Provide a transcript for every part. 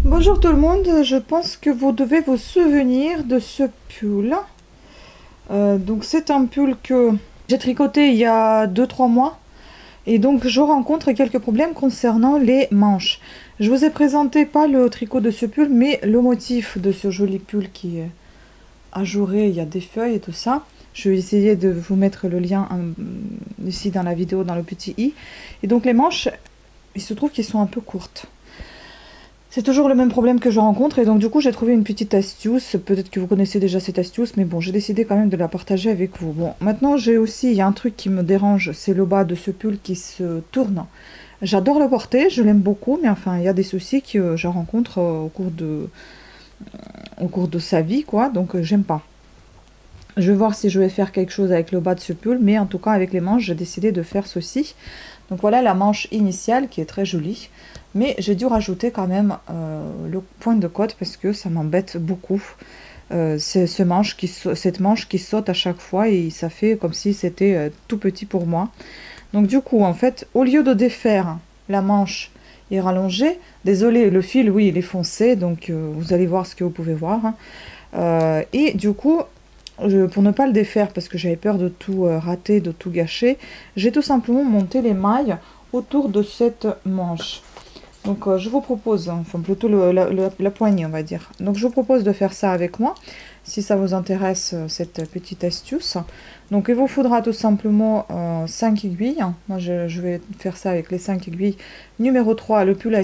Bonjour tout le monde, je pense que vous devez vous souvenir de ce pull. Donc c'est un pull que j'ai tricoté il y a 2-3 mois. Et donc je rencontre quelques problèmes concernant les manches. Je vous ai présenté pas le tricot de ce pull, mais le motif de ce joli pull qui est ajouré, il y a des feuilles et tout ça. Je vais essayer de vous mettre le lien ici dans la vidéo, dans le petit i. Et donc les manches, il se trouve qu'elles sont un peu courtes. C'est toujours le même problème que je rencontre et donc du coup j'ai trouvé une petite astuce, peut-être que vous connaissez déjà cette astuce, mais bon j'ai décidé quand même de la partager avec vous. Bon maintenant j'ai aussi, il y a un truc qui me dérange, c'est le bas de ce pull qui se tourne. J'adore le porter, je l'aime beaucoup, mais enfin il y a des soucis que je rencontre au cours de sa vie quoi, donc j'aime pas. Je vais voir si je vais faire quelque chose avec le bas de ce pull, mais en tout cas avec les manches j'ai décidé de faire ceci. Donc voilà la manche initiale qui est très jolie. Mais j'ai dû rajouter quand même le point de côte parce que ça m'embête beaucoup. C'est cette manche qui saute à chaque fois et ça fait comme si c'était tout petit pour moi. Donc du coup, en fait, au lieu de défaire la manche et rallonger, désolé, le fil, oui, il est foncé, donc vous allez voir ce que vous pouvez voir. Et du coup, pour ne pas le défaire parce que j'avais peur de tout rater, de tout gâcher, j'ai tout simplement monté les mailles autour de cette manche. Donc je vous propose, enfin plutôt la poignée on va dire. Donc je vous propose de faire ça avec moi, si ça vous intéresse cette petite astuce. Donc il vous faudra tout simplement 5 aiguilles. Moi je vais faire ça avec les 5 aiguilles. Numéro 3, le pull a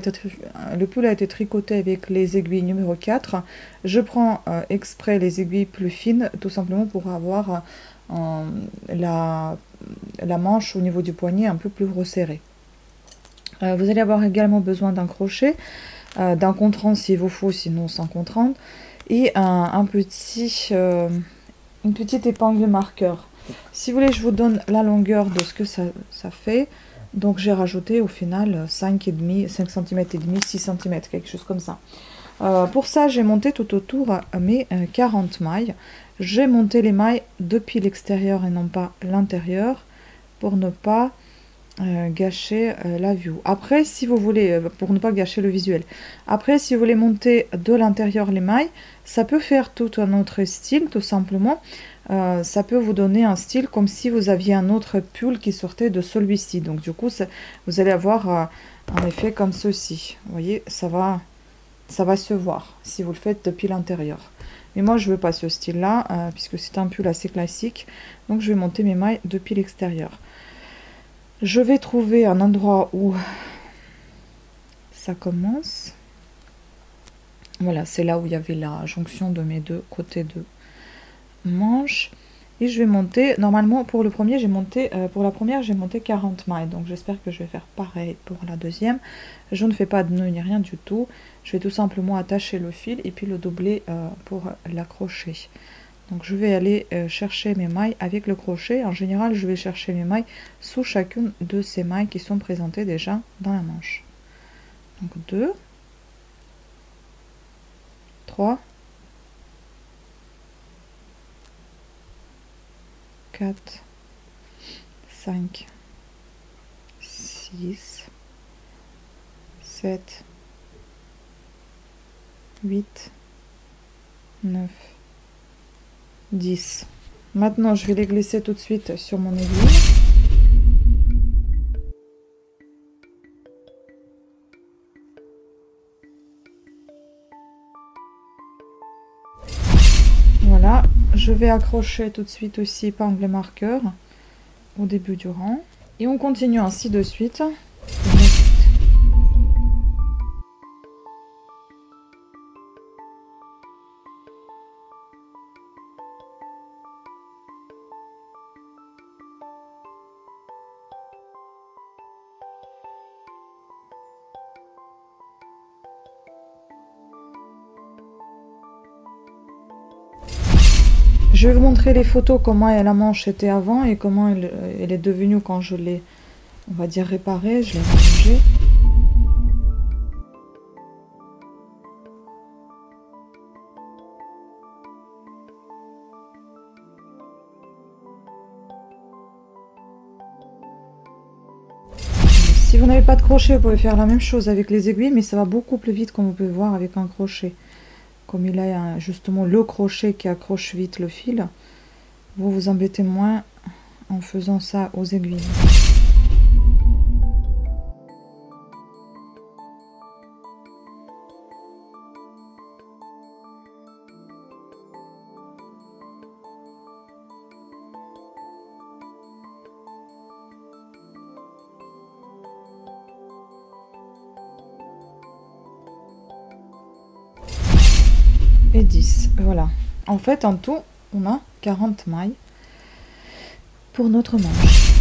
été tricoté avec les aiguilles numéro 4. Je prends exprès les aiguilles plus fines, tout simplement pour avoir la manche au niveau du poignet un peu plus resserrée. Vous allez avoir également besoin d'un crochet, d'un contre-rente s'il vous faut, sinon sans contre-rente, et une petite épingle marqueur. Si vous voulez, je vous donne la longueur de ce que ça fait. Donc j'ai rajouté au final 5,5 cm et demi, 6 cm, quelque chose comme ça. Pour ça, j'ai monté tout autour mes 40 mailles. J'ai monté les mailles depuis l'extérieur et non pas l'intérieur pour ne pas gâcher la vue. Après, si vous voulez, pour ne pas gâcher le visuel. Après, si vous voulez monter de l'intérieur les mailles, ça peut faire tout un autre style, tout simplement. Ça peut vous donner un style comme si vous aviez un autre pull qui sortait de celui-ci. Donc du coup, vous allez avoir un effet comme ceci. Vous voyez, ça va se voir si vous le faites depuis l'intérieur. Mais moi, je veux pas ce style-là, puisque c'est un pull assez classique. Donc je vais monter mes mailles depuis l'extérieur. Je vais trouver un endroit où ça commence. Voilà, c'est là où il y avait la jonction de mes deux côtés de manche. Et je vais monter, normalement pour le premier, pour la première, j'ai monté 40 mailles. Donc j'espère que je vais faire pareil pour la deuxième. Je ne fais pas de nœud ni rien du tout. Je vais tout simplement attacher le fil et puis le doubler pour l'accrocher. Donc je vais aller chercher mes mailles avec le crochet. En général, je vais chercher mes mailles sous chacune de ces mailles qui sont présentées déjà dans la manche. Donc 2, 3, 4, 5, 6, 7, 8, 9, 10. Maintenant, je vais les glisser tout de suite sur mon aiguille. Voilà, je vais accrocher tout de suite aussi épingle marqueur au début du rang. Et on continue ainsi de suite. Je vais vous montrer les photos, comment la manche était avant et comment elle est devenue quand je l'ai, on va dire, réparée, je l'ai rangée. Si vous n'avez pas de crochet, vous pouvez faire la même chose avec les aiguilles, mais ça va beaucoup plus vite comme vous pouvez voir avec un crochet. Comme il a justement le crochet qui accroche vite le fil, vous vous embêtez moins en faisant ça aux aiguilles. Et 10, voilà. En fait, en tout, on a 40 mailles pour notre manche.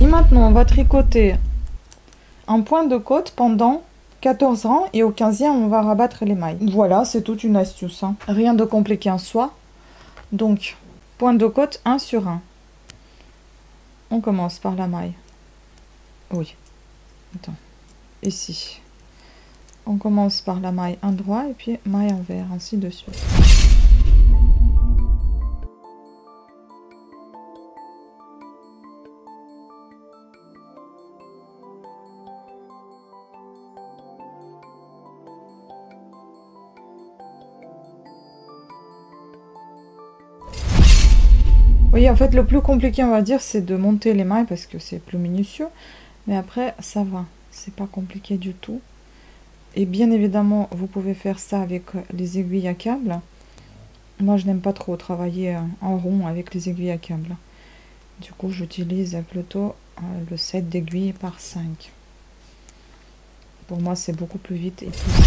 Et maintenant, on va tricoter un point de côte pendant 14 rangs et au 15e, on va rabattre les mailles. Voilà, c'est toute une astuce, hein. Rien de compliqué en soi. Donc, point de côte 1 sur 1. On commence par la maille. Oui, attends, ici. On commence par la maille endroit et puis maille envers, ainsi de suite. Oui, en fait, le plus compliqué, on va dire, c'est de monter les mailles parce que c'est plus minutieux. Mais après, ça va. C'est pas compliqué du tout. Et bien évidemment, vous pouvez faire ça avec les aiguilles à câble. Moi, je n'aime pas trop travailler en rond avec les aiguilles à câble. Du coup, j'utilise plutôt le set d'aiguilles par 5. Pour moi, c'est beaucoup plus vite et plus simple.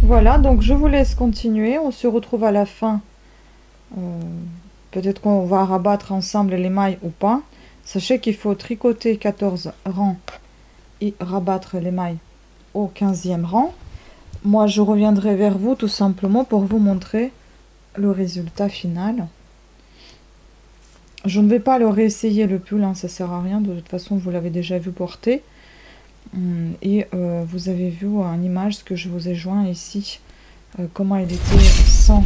Voilà, donc je vous laisse continuer. On se retrouve à la fin. Peut-être qu'on va rabattre ensemble les mailles ou pas. Sachez qu'il faut tricoter 14 rangs et rabattre les mailles au 15e rang. Moi, je reviendrai vers vous tout simplement pour vous montrer le résultat final. Je ne vais pas le réessayer le pull, hein, ça sert à rien. De toute façon, vous l'avez déjà vu porter. Et vous avez vu en image ce que je vous ai joint ici, comment il était sans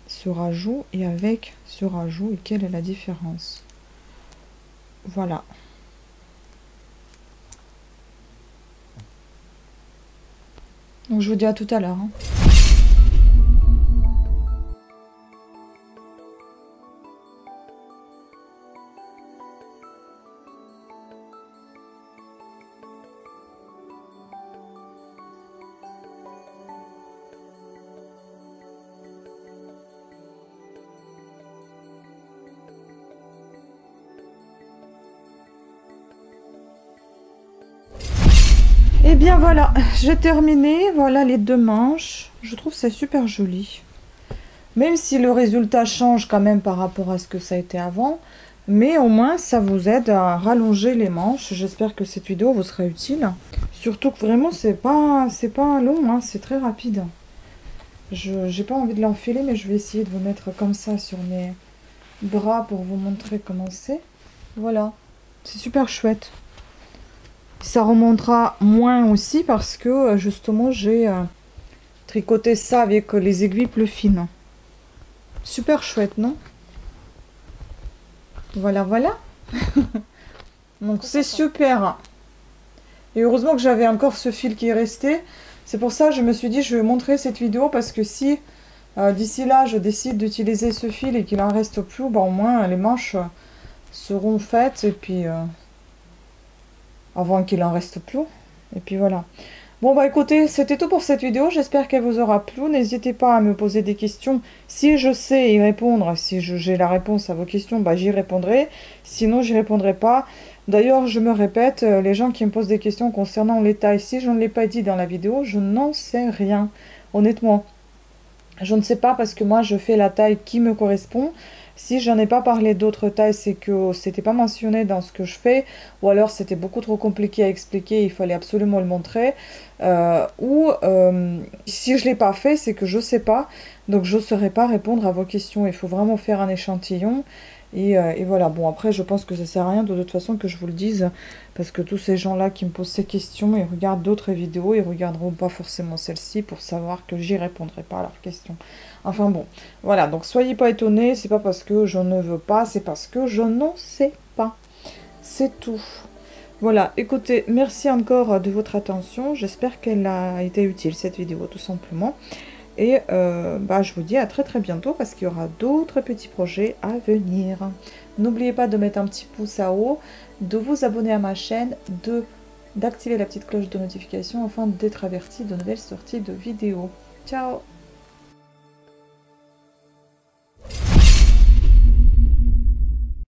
ce rajout et avec ce rajout, et quelle est la différence. Voilà. Donc je vous dis à tout à l'heure, hein. Et bien voilà, j'ai terminé, voilà les deux manches. Je trouve c'est super joli. Même si le résultat change quand même par rapport à ce que ça a été avant. Mais au moins ça vous aide à rallonger les manches. J'espère que cette vidéo vous sera utile. Surtout que vraiment c'est pas long, hein, c'est très rapide. J'ai pas envie de l'enfiler, mais je vais essayer de vous mettre comme ça sur mes bras pour vous montrer comment c'est. Voilà, c'est super chouette. Ça remontera moins aussi parce que justement j'ai tricoté ça avec les aiguilles plus fines. Super chouette, non? Voilà, voilà. Donc c'est super. Et heureusement que j'avais encore ce fil qui est resté. C'est pour ça que je me suis dit je vais montrer cette vidéo parce que si d'ici là je décide d'utiliser ce fil et qu'il en reste plus, bah, au moins les manches seront faites et puis... avant qu'il en reste plus. Et puis voilà. Bon bah écoutez, c'était tout pour cette vidéo. J'espère qu'elle vous aura plu. N'hésitez pas à me poser des questions. Si je sais y répondre, si j'ai la réponse à vos questions, bah j'y répondrai. Sinon, j'y répondrai pas. D'ailleurs, je me répète, les gens qui me posent des questions concernant les tailles, si je ne l'ai pas dit dans la vidéo, je n'en sais rien. Honnêtement, je ne sais pas parce que moi, je fais la taille qui me correspond. Si j'en ai pas parlé d'autres tailles, c'est que c'était pas mentionné dans ce que je fais, ou alors c'était beaucoup trop compliqué à expliquer, il fallait absolument le montrer. Si je l'ai pas fait, c'est que je sais pas, donc je saurais pas répondre à vos questions. Il faut vraiment faire un échantillon. Et voilà, bon après je pense que ça sert à rien de toute façon que je vous le dise, parce que tous ces gens-là qui me posent ces questions, ils regardent d'autres vidéos, ils regarderont pas forcément celle-ci pour savoir que j'y répondrai pas à leurs questions. Enfin bon, voilà, donc soyez pas étonnés, c'est pas parce que je ne veux pas, c'est parce que je n'en sais pas. C'est tout. Voilà, écoutez, merci encore de votre attention, j'espère qu'elle a été utile cette vidéo tout simplement. Et je vous dis à très très bientôt parce qu'il y aura d'autres petits projets à venir. N'oubliez pas de mettre un petit pouce à haut, de vous abonner à ma chaîne, d'activer la petite cloche de notification afin d'être averti de nouvelles sorties de vidéos. Ciao!